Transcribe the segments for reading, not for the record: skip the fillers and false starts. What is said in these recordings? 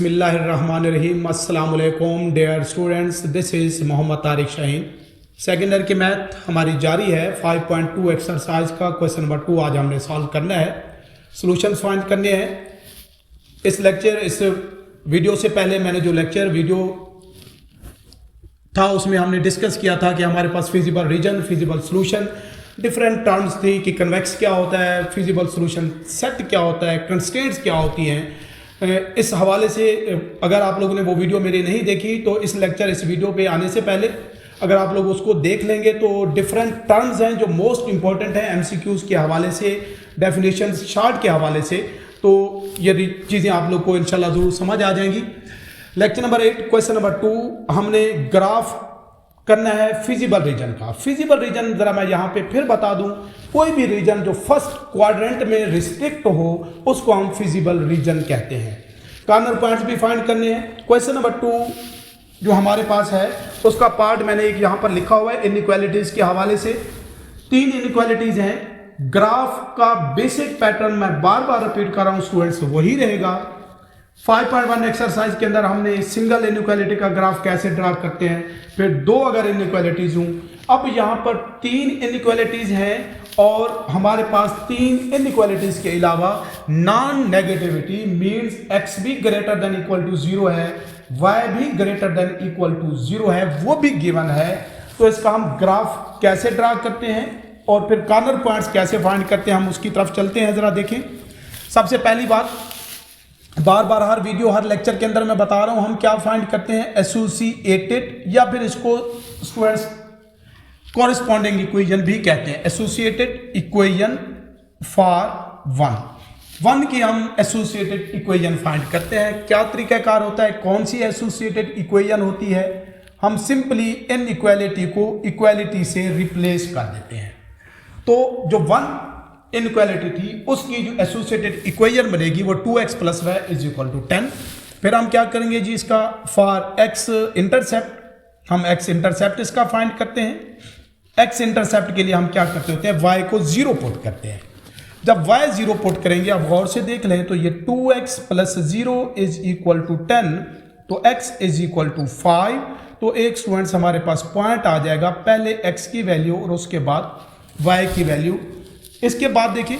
बिस्मिल्लाहिर्रहमानिर्रहीम। अस्सलाम वालेकुम dear students, this is Mohammad Tariq Shaheen. Second year की मैथ हमारी जारी है। 5.2 एक्सरसाइज का क्वेश्चन नंबर 2 आज हमने सॉल्व करना है, सॉल्यूशंस फाइंड करने हैं। इस वीडियो से पहले मैंने जो वीडियो था उसमें हमने डिस्कस किया था कि हमारे पास feasible region, feasible solution, different terms थी कि कन्वेक्स क्या होता है, फिजिबल सॉल्यूशन सेट क्या होता है, कंस्ट्रेंट्स क्या होती हैं। इस हवाले से अगर आप लोगों ने वो वीडियो मेरी नहीं देखी तो इस वीडियो पे आने से पहले अगर आप लोग उसको देख लेंगे तो डिफरेंट टर्म्स हैं जो मोस्ट इंपॉर्टेंट हैं एमसीक्यूज के हवाले से, डेफिनेशन चार्ट के हवाले से, तो ये चीज़ें आप लोग को इंशाल्लाह ज़रूर समझ आ जाएंगी। लेक्चर नंबर 8 क्वेश्चन नंबर 2 हमने ग्राफ करना है फिजिबल रीजन का। फिजिबल रीजन जरा मैं यहाँ पे फिर बता दूं, कोई भी रीजन जो फर्स्ट क्वाड्रेंट में रिस्ट्रिक्ट हो उसको हम फिजिबल रीजन कहते हैं। कॉर्नर पॉइंट्स भी फाइंड करने हैं। क्वेश्चन नंबर 2 जो हमारे पास है उसका पार्ट मैंने एक यहाँ पर लिखा हुआ है इनइक्वालिटीज के हवाले से। 3 इनइक्वालिटीज हैं। ग्राफ का बेसिक पैटर्न मैं बार बार रिपीट कर रहा हूँ स्टूडेंट्स, वही रहेगा। 5.1 एक्सरसाइज के अंदर हमने सिंगल इनइक्वालिटी का ग्राफ कैसे ड्रा करते हैं, फिर 2 अगर इनइक्वालिटीज हूं। अब यहां पर 3 इनइक्वालिटीज हैं और हमारे पास 3 इनइक्वालिटीज के अलावा नॉन नेगेटिविटी मींस x भी ग्रेटर देन इक्वल टू 0 है, y भी ग्रेटर देन इक्वल टू 0 है, वो भी गिवन है। तो इसका हम ग्राफ कैसे ड्रा करते हैं और फिर कॉर्नर पॉइंट्स कैसे फाइंड करते हैं, हम उसकी तरफ चलते हैं। जरा देखें, सबसे पहली बात, बार बार हर वीडियो हर लेक्चर के अंदर मैं बता रहा हूं हम क्या फाइंड करते हैं, एसोसिएटेड या फिर इसको स्टूडेंट्स कॉरेस्पॉन्डिंग इक्वेशन भी कहते हैं। एसोसिएटेड इक्वेशन फॉर वन की हम एसोसिएटेड इक्वेशन फाइंड करते हैं। क्या तरीकाकार होता है, कौन सी एसोसिएटेड इक्वेशन होती है, हम सिंपली इनइक्वालिटी को इक्वालिटी से रिप्लेस कर देते हैं। तो जो 1 इनइक्वालिटी थी उसकी जो एसोसिएटेड इक्वेशन बनेगी वो 2x + y = 10। फिर हम क्या करेंगे जी, इसका फॉर x इंटरसेप्ट हम x इंटरसेप्ट इसका फाइंड करते हैं। x इंटरसेप्ट के लिए हम क्या करते होते हैं, y को 0 पुट करते हैं। जब y 0 पुट करेंगे, आप गौर से देख लें तो ये 2x + 0 = 10, तो x = 5। तो एक स्टूडेंट्स हमारे पास पॉइंट आ जाएगा, पहले x की वैल्यू और उसके बाद y की वैल्यू। इसके बाद देखिए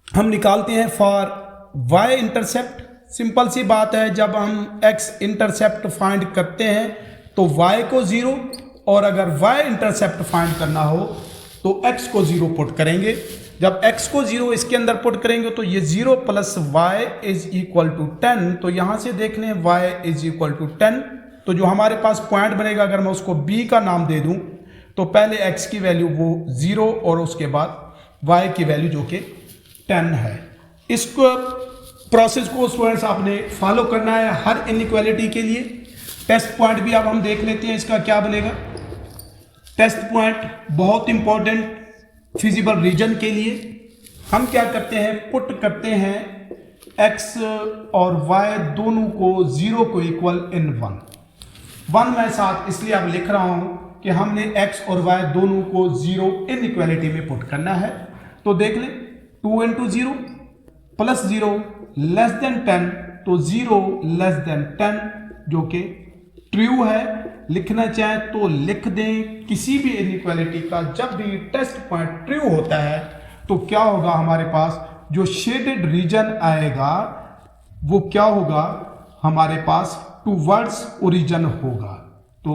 हम निकालते हैं फॉर y इंटरसेप्ट। सिंपल सी बात है, जब हम x इंटरसेप्ट फाइंड करते हैं तो y को 0 और अगर y इंटरसेप्ट फाइंड करना हो तो x को 0 पुट करेंगे। जब x को 0 इसके अंदर पुट करेंगे तो ये 0 + y = 10। तो यहां से देख लें y = 10। तो जो हमारे पास पॉइंट बनेगा, अगर मैं उसको b का नाम दे दूं तो पहले x की वैल्यू वो 0 और उसके बाद y की वैल्यू जो कि 10 है। इसको प्रोसेस को स्टूडेंट्स आपने फॉलो करना है हर इनइक्वालिटी के लिए। टेस्ट पॉइंट भी अब हम देख लेते हैं, इसका क्या बनेगा। टेस्ट पॉइंट बहुत इंपॉर्टेंट फिजिबल रीजन के लिए हम क्या करते हैं, पुट करते हैं x और y दोनों को 0 को इक्वल इन 1 मैं साथ इसलिए अब लिख रहा हूं कि हमने x और y दोनों को 0 इनइक्वालिटी में पुट करना है। तो देख लें 2 × 0 + 0 < 10, तो 0 < 10 जो कि ट्रू है। लिखना चाहें तो लिख दें। किसी भी इनइक्वालिटी का जब भी टेस्ट पॉइंट ट्रू होता है तो क्या होगा, हमारे पास जो शेडेड रीजन आएगा वो क्या होगा, हमारे पास टूवर्ड्स ओरिजिन होगा। तो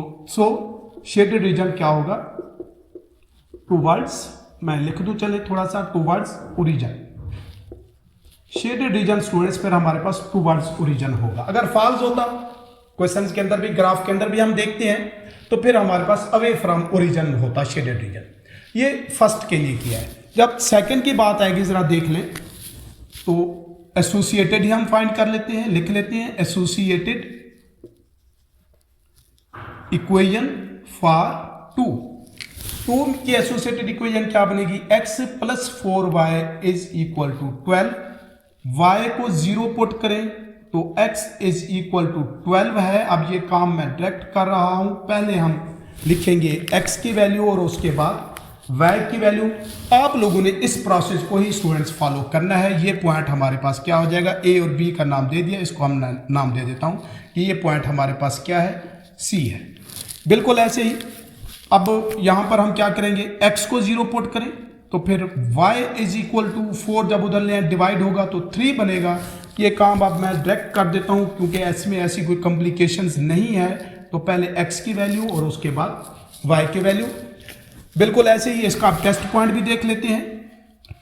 शेडेड रीजन क्या होगा, टूवर्ड्स, मैं लिख दूं चले थोड़ा सा, towards origin. Shaded region students फिर हमारे पास टूवर्ड्स ओरिजिन होगा। अगर फॉल्स होता, क्वेश्चंस के अंदर भी ग्राफ के अंदर भी हम देखते हैं, तो फिर हमारे पास अवे फ्रॉम ओरिजिन होता शेडेड रीजन। ये फर्स्ट के लिए किया है। जब सेकंड की बात आएगी जरा देख लें, तो एसोसिएटेड ही हम फाइंड कर लेते हैं, लिख लेते हैं एसोसिएटेड इक्वेशन फॉर 2 की एसोसिएटेड इक्वेशन क्या बनेगी, x + 4y = 12। y को 0 पुट करें तो x = 12 है। अब ये काम मैं डायरेक्ट कर रहा हूं, पहले हम लिखेंगे x की वैल्यू और उसके बाद y की वैल्यू। आप लोगों ने इस प्रोसेस को ही स्टूडेंट्स फॉलो करना है। ये पॉइंट हमारे पास क्या हो जाएगा, a और b का नाम दे दिया, इसको हम नाम दे देता हूँ कि ये पॉइंट हमारे पास क्या है, c है। बिल्कुल ऐसे ही अब यहाँ पर हम क्या करेंगे, x को 0 पुट करें तो फिर y इज इक्वल टू 4 जब उधर ले डिवाइड होगा तो 3 बनेगा। ये काम अब मैं डायरेक्ट कर देता हूँ क्योंकि इसमें ऐसी कोई कॉम्प्लिकेशंस नहीं है। तो पहले x की वैल्यू और उसके बाद y की वैल्यू। बिल्कुल ऐसे ही इसका आप टेस्ट पॉइंट भी देख लेते हैं।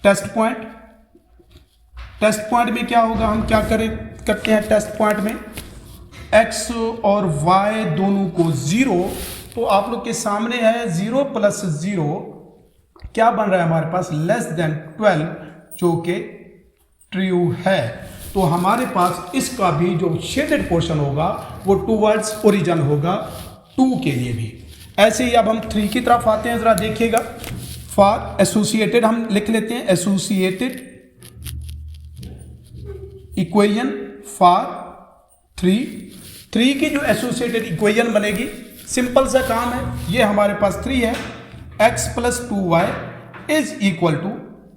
टेस्ट पॉइंट में क्या होगा, हम क्या करते हैं टेस्ट पॉइंट में x और y दोनों को 0, तो आप लोग के सामने है 0 प्लस 0 क्या बन रहा है हमारे पास, लेस देन 12, जो कि ट्रू है। तो हमारे पास इसका भी जो शेडेड पोर्शन होगा वो टूवर्ड्स ओरिजिन होगा 2 के लिए भी। ऐसे ही अब हम 3 की तरफ आते हैं, जरा देखिएगा। फॉर एसोसिएटेड हम लिख लेते हैं, एसोसिएटेड इक्वेशन फॉर 3 की जो एसोसिएटेड इक्वेशन बनेगी, सिंपल सा काम है। ये हमारे पास 3 है, x plus 2y is equal to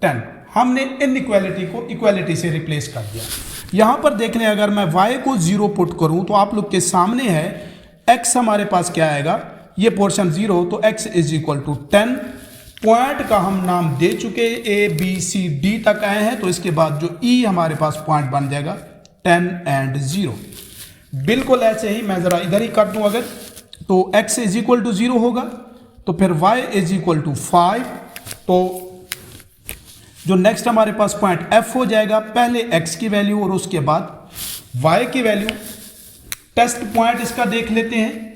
10। हमने इनइक्वालिटी को इक्वालिटी से रिप्लेस कर दिया। यहां पर देख लें, अगर मैं y को 0 पुट करूं तो आप लोग के सामने है x हमारे पास क्या आएगा, ये पोर्शन 0, तो x is equal to 10। Point का हम नाम दे चुके, a b c d तक आए हैं, तो इसके बाद जो e हमारे पास पॉइंट बन जाएगा 10 एंड 0। बिल्कुल ऐसे ही मैं जरा इधर ही कर दूं, अगर तो x इज इक्वल टू 0 होगा तो फिर y इज इक्वल टू 5। तो जो नेक्स्ट हमारे पास पॉइंट f हो जाएगा, पहले x की वैल्यू और उसके बाद y की वैल्यू। टेस्ट पॉइंट इसका देख लेते हैं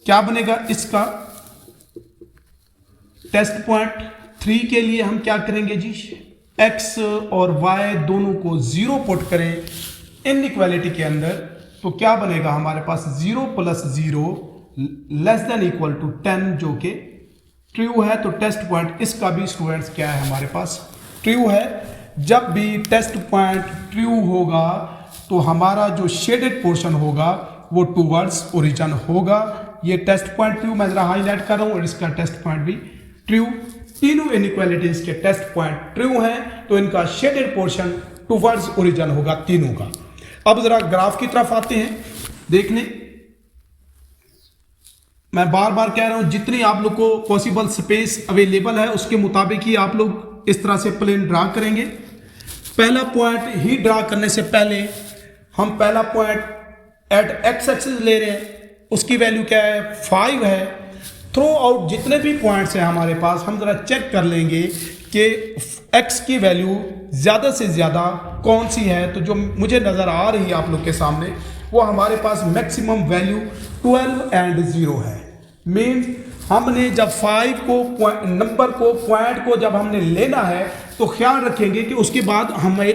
क्या बनेगा। इसका टेस्ट पॉइंट 3 के लिए हम क्या करेंगे जी, x और y दोनों को 0 पुट करें इनइक्वालिटी के अंदर, तो क्या बनेगा हमारे पास 0 plus 0 less than equal to 10, जो कि ट्रू है। तो टेस्ट पॉइंट इसका भी स्टूडेंट्स क्या है हमारे पास, ट्रू है। जब भी टेस्ट पॉइंट ट्रू होगा तो हमारा जो शेडेड पोर्शन होगा वो टूवर्ड्स ओरिजिन होगा। ये टेस्ट पॉइंट ट्रू मैं जरा हाईलाइट कर रहा हूं, और इसका टेस्ट पॉइंट भी ट्रू। तीनों इनइक्वालिटीज के टेस्ट पॉइंट ट्रू हैं, तो इनका शेडेड पोर्शन टूवर्ड्स ओरिजिन होगा तीनों का। अब जरा ग्राफ की तरफ आते हैं, देख लें। मैं बार बार कह रहा हूं, जितनी आप लोग को पॉसिबल स्पेस अवेलेबल है उसके मुताबिक ही आप लोग इस तरह से प्लेन ड्रा करेंगे। पहला पॉइंट ही ड्रा करने से पहले हम पहला पॉइंट एट एक्स एक्सिस ले रहे हैं, उसकी वैल्यू क्या है, 5 है। थ्रू आउट जितने भी पॉइंट्स हैं हमारे पास, हम जरा चेक कर लेंगे कि x की वैल्यू ज़्यादा से ज़्यादा कौन सी है। तो जो मुझे नज़र आ रही है आप लोग के सामने, वो हमारे पास मैक्सिमम वैल्यू 12 एंड 0 है। मीन्स हमने जब 5 को नंबर को पॉइंट को जब हमने लेना है तो ख्याल रखेंगे कि उसके बाद हमें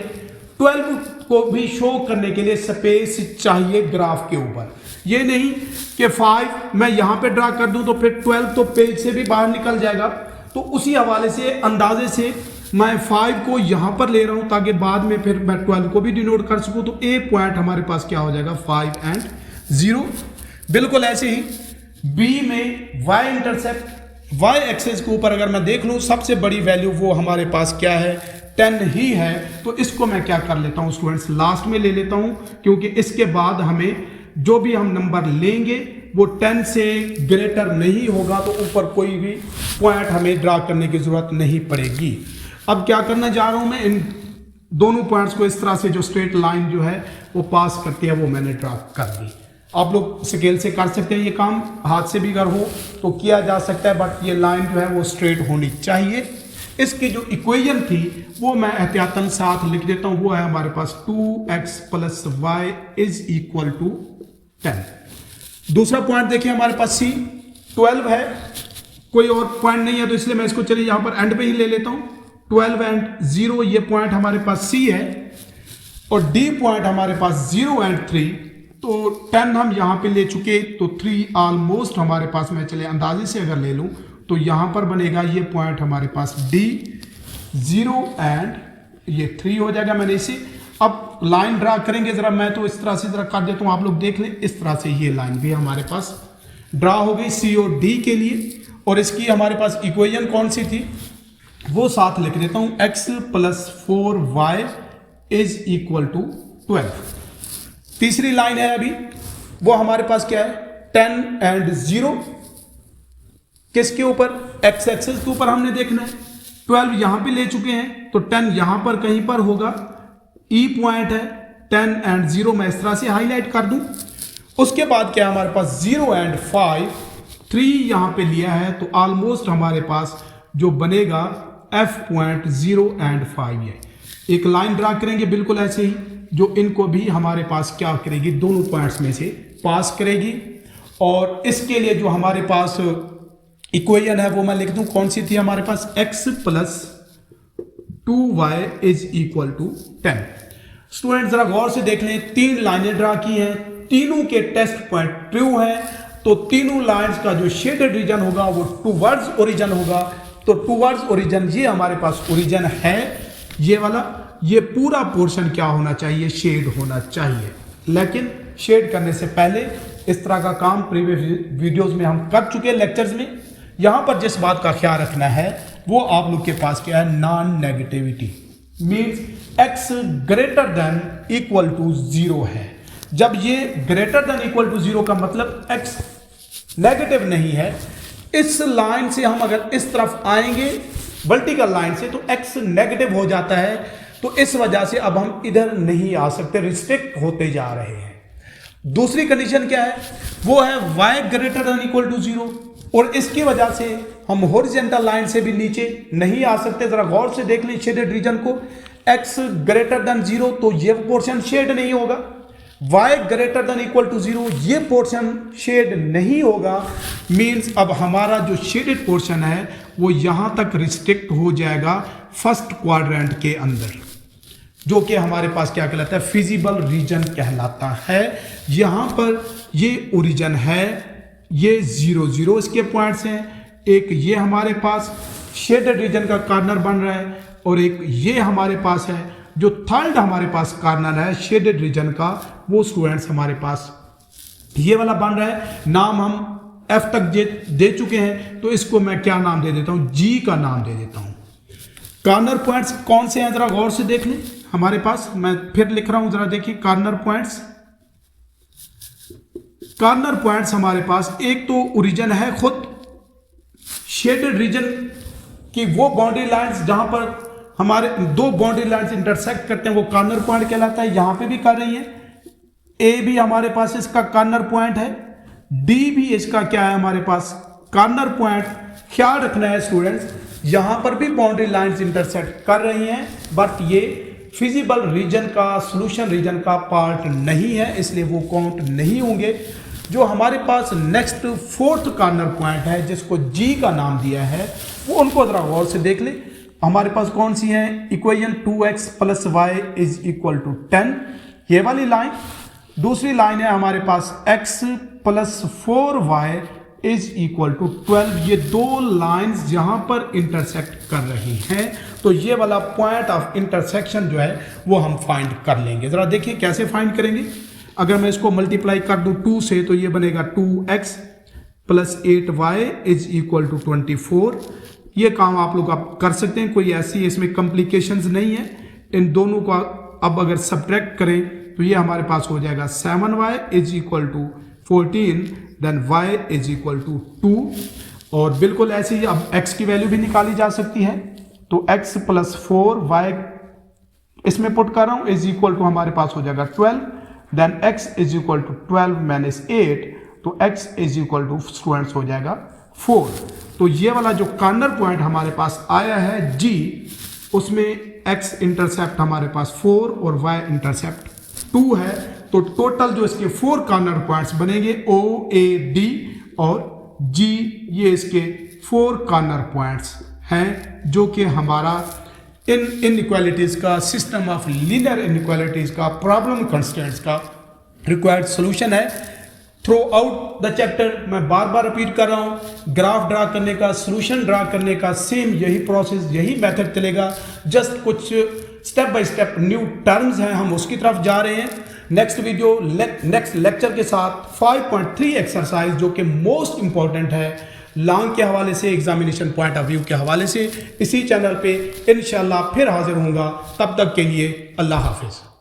12 को भी शो करने के लिए स्पेस चाहिए ग्राफ के ऊपर। ये नहीं कि 5 मैं यहाँ पे ड्रा कर दूं तो फिर 12 तो पेज से भी बाहर निकल जाएगा। तो उसी हवाले से अंदाजे से मैं 5 को यहाँ पर ले रहा हूँ ताकि बाद में फिर मैं 12 को भी डिनोट कर सकूँ। तो ए पॉइंट हमारे पास क्या हो जाएगा, 5 एंड 0। बिल्कुल ऐसे ही बी में y इंटरसेप्ट y एक्सेस के ऊपर अगर मैं देख लूँ, सबसे बड़ी वैल्यू वो हमारे पास क्या है, 10 ही है। तो इसको मैं क्या कर लेता हूँ स्टूडेंट्स, लास्ट में ले लेता हूँ, क्योंकि इसके बाद हमें जो भी हम नंबर लेंगे वो 10 से ग्रेटर नहीं होगा, तो ऊपर कोई भी पॉइंट हमें ड्रा करने की जरूरत नहीं पड़ेगी। अब क्या करना जा रहा हूं मैं, इन दोनों पॉइंट्स को इस तरह से जो स्ट्रेट लाइन जो है वो पास करती है वो मैंने ड्रा कर दी। आप लोग स्केल से कर सकते हैं ये काम, हाथ से भी अगर हो तो किया जा सकता है, बट ये लाइन जो है वो स्ट्रेट होनी चाहिए। इसकी जो इक्वेशन थी वो मैं एहतियातन साथ लिख देता हूं, वो है हमारे पास 2x plus y is equal to 10। दूसरा पॉइंट देखिए हमारे पास C 12 है, कोई और पॉइंट नहीं है, तो इसलिए मैं इसको चलिए यहां पर एंड पे ही ले लेता हूं। 12 एंड 0 ये पॉइंट हमारे पास C है, और D पॉइंट हमारे पास 0 एंड 3। तो 10 हम यहां पे ले चुके, तो 3 ऑलमोस्ट हमारे पास, मैं चले अंदाजे से अगर ले लूं तो यहां पर बनेगा ये पॉइंट हमारे पास D 0 एंड ये 3 हो जाएगा। मैंने इसे अब लाइन ड्रा करेंगे, जरा मैं तो इस तरह से जरा कर देता हूं, आप लोग देख लें। इस तरह से ये लाइन भी हमारे पास ड्रा हो गई C और D के लिए। और इसकी हमारे पास इक्वेशन कौन सी थी वो साथ लिख देता हूं, x plus 4y is equal to 12। तीसरी लाइन है अभी, वो हमारे पास क्या है 10 एंड 0, किसके ऊपर, x एक्सिस के ऊपर हमने देखना है। 12 यहां पे ले चुके हैं तो 10 यहां पर कहीं पर होगा, ई पॉइंट है 10 एंड 0 मैं इस तरह से हाईलाइट कर दूं। उसके बाद क्या हमारे पास 0 एंड 5, 3 यहां पे लिया है तो ऑलमोस्ट हमारे पास जो बनेगा f पॉइंट 0 एंड 5 है। एक लाइन ड्रा करेंगे बिल्कुल ऐसे ही, जो इनको भी हमारे पास क्या करेगी, दोनों पॉइंट्स में से पास करेगी। और इसके लिए जो हमारे पास इक्वेशन है वो मैं लिख दूं, कौन सी थी हमारे पास, x plus 2y is equal to 10। Student जरा गौर से देख लें, 3 लाइनें ड्रा की हैं, तीनों के टेस्ट पॉइंट ट्रू हैं, तो तीनों लाइंस का जो शेडेड रीजन होगा वो टूवर्ड्स ओरिजिन होगा। तो टूवर्ड्स ओरिजिन ये हमारे पास ओरिजिन है, ये वाला, ये पूरा पोर्शन क्या होना चाहिए, शेड होना चाहिए। लेकिन शेड करने से पहले इस तरह का काम प्रीवियस वीडियोस में हम कर चुके हैं लेक्चर्स में। यहां पर जिस बात का ख्याल रखना है वो आप लोग के पास क्या है, non negativity, means x greater than equal to 0 है। जब ये ग्रेटर देन इक्वल टू 0 का मतलब x नेगेटिव नहीं है, इस लाइन से हम अगर इस तरफ आएंगे वर्टिकल लाइन से तो x नेगेटिव हो जाता है, तो इस वजह से अब हम इधर नहीं आ सकते, रिस्ट्रिक्ट होते जा रहे हैं। दूसरी कंडीशन क्या है, वो है y greater than equal to 0, और इसकी वजह से हम हॉरिजॉन्टल लाइन से भी नीचे नहीं आ सकते। जरा गौर से देख लें शेडेड रीजन को, x ग्रेटर देन 0 तो ये पोर्शन शेड नहीं होगा, y greater than equal to 0 ये पोर्शन शेड नहीं होगा। मींस अब हमारा जो शेडेड पोर्शन है वो यहां तक रिस्ट्रिक्ट हो जाएगा फर्स्ट क्वाड्रेंट के अंदर, जो कि हमारे पास क्या कहलाता है, फिजिबल रीजन कहलाता है। यहां पर ये ओरिजिन है, ये 0 0 इसके पॉइंट्स हैं, एक ये हमारे पास शेडेड रीजन का कॉर्नर बन रहा है, और एक ये हमारे पास है जो थर्ड हमारे पास कॉर्नर है शेडेड रीजन का, वो स्टूडेंट्स हमारे पास ये वाला बन रहा है। नाम हम f तक दे चुके हैं, तो इसको मैं क्या नाम दे देता हूं, g का नाम दे देता हूं। कॉर्नर पॉइंट्स कौन से हैं जरा गौर से देख लें हमारे पास, मैं फिर लिख रहा हूं, जरा देखिए कॉर्नर पॉइंट्स। कॉर्नर पॉइंट्स हमारे पास एक तो ओरिजिन है खुद, शेडेड रीजन की वो बाउंड्री लाइंस जहां पर हमारे दो बाउंड्री लाइंस इंटरसेक्ट करते हैं वो कॉर्नर पॉइंट कहलाता है। यहां पे भी कर रही है, ए भी हमारे पास इसका कॉर्नर पॉइंट है, डी भी इसका क्या है हमारे पास कॉर्नर पॉइंट। ख्याल रखना है स्टूडेंट्स, यहां पर भी बाउंड्री लाइंस इंटरसेक्ट कर रही हैं, बट ये फिजिबल रीजन का, सॉल्यूशन रीजन का पार्ट नहीं है, इसलिए वो काउंट नहीं होंगे। जो हमारे पास नेक्स्ट फोर्थ कॉर्नर पॉइंट है जिसको जी का नाम दिया है, वो उनको जरा गौर से देख ले। हमारे पास कौन सी है, equation 2x plus y is equal to 10, ये वाली लाइन। दूसरी लाइन है हमारे पास x plus 4y is equal to 12। ये दो लाइंस जहां पर इंटरसेक्ट कर रही हैं, तो ये वाला पॉइंट ऑफ इंटरसेक्शन जो है वो हम फाइंड कर लेंगे। जरा देखिए कैसे फाइंड करेंगे। अगर मैं इसको मल्टीप्लाई कर दूं 2 से, तो ये बनेगा 2x plus 8y is equal to 24। ये काम आप लोग आप कर सकते हैं, कोई ऐसी इसमें कॉम्प्लिकेशंस नहीं है। इन दोनों को अब अगर सब्ट्रैक्ट करें तो ये हमारे पास हो जाएगा 7y is equal to 14, then y is equal to 2। और बिल्कुल ऐसे ही अब x की वैल्यू भी निकाली जा सकती है, तो x प्लस 4y इसमें पुट कर रहा हूं इज इक्वल टू हमारे पास हो जाएगा 12, then x is equal to 12 minus 8, तो x is equal to students हो जाएगा 4। तो ये वाला जो कॉर्नर पॉइंट हमारे पास आया है g, उसमें x इंटरसेप्ट हमारे पास 4 और y इंटरसेप्ट 2 है, तो टोटल जो इसके 4 कॉर्नर पॉइंट्स बनेंगे O, A, D और G, ये इसके 4 कॉर्नर पॉइंट्स हैं, जो कि हमारा इन इनइक्वालिटीज का, सिस्टम ऑफ लीनियर इनइक्वालिटीज का, प्रॉब्लम कंस्ट्रेंट्स का रिक्वायर्ड सॉल्यूशन है। थ्रू आउट द चैप्टर मैं बार बार रिपीट कर रहा हूँ, ग्राफ ड्रा करने का, सॉल्यूशन ड्रा करने का सेम यही प्रोसेस, यही मेथड चलेगा। जस्ट कुछ step by step new terms हैं, हम उसकी तरफ जा रहे हैं। नेक्स्ट नेक्स्ट लेक्चर के साथ 5.3 एक्सरसाइज जो कि मोस्ट इंपॉर्टेंट है, लॉन्ग के हवाले से, एग्जामिनेशन पॉइंट ऑफ व्यू के हवाले से इसी चैनल पे इंशाल्लाह फिर हाजिर होऊंगा। तब तक के लिए अल्लाह हाफिज़।